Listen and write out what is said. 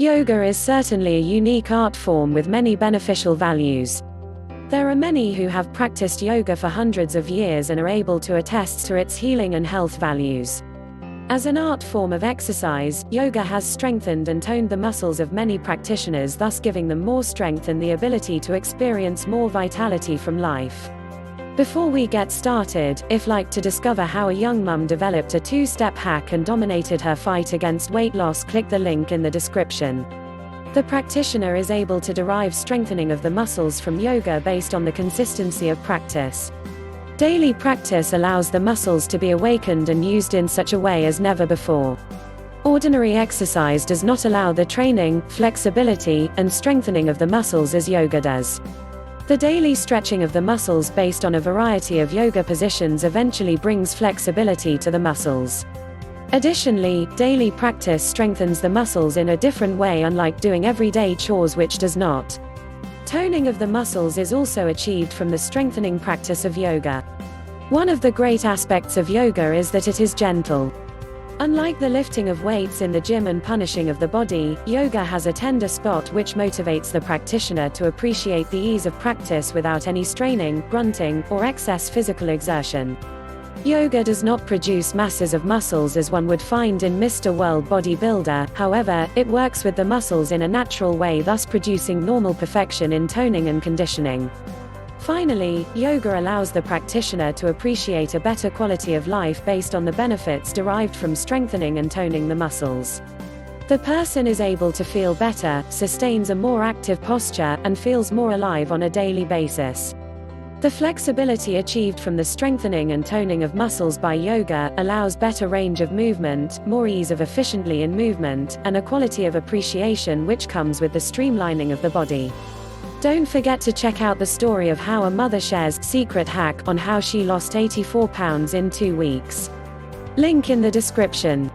Yoga is certainly a unique art form with many beneficial values. There are many who have practiced yoga for hundreds of years and are able to attest to its healing and health values. As an art form of exercise, yoga has strengthened and toned the muscles of many practitioners, thus giving them more strength and the ability to experience more vitality from life. Before we get started, if like to discover how a young mum developed a 2-step hack and dominated her fight against weight loss, click the link in the description. The practitioner is able to derive strengthening of the muscles from yoga based on the consistency of practice. Daily practice allows the muscles to be awakened and used in such a way as never before. Ordinary exercise does not allow the training, flexibility, and strengthening of the muscles as yoga does. The daily stretching of the muscles based on a variety of yoga positions eventually brings flexibility to the muscles. Additionally, daily practice strengthens the muscles in a different way, unlike doing everyday chores, which does not. Toning of the muscles is also achieved from the strengthening practice of yoga. One of the great aspects of yoga is that it is gentle. Unlike the lifting of weights in the gym and punishing of the body, yoga has a tender spot which motivates the practitioner to appreciate the ease of practice without any straining, grunting, or excess physical exertion. Yoga does not produce masses of muscles as one would find in Mr. World Bodybuilder, however, it works with the muscles in a natural way, thus producing normal perfection in toning and conditioning. Finally, yoga allows the practitioner to appreciate a better quality of life based on the benefits derived from strengthening and toning the muscles. The person is able to feel better, sustains a more active posture, and feels more alive on a daily basis. The flexibility achieved from the strengthening and toning of muscles by yoga allows better range of movement, more ease of efficiently in movement, and a quality of appreciation which comes with the streamlining of the body. Don't forget to check out the story of how a mother shares secret hack on how she lost 84 pounds in 2 weeks. Link in the description.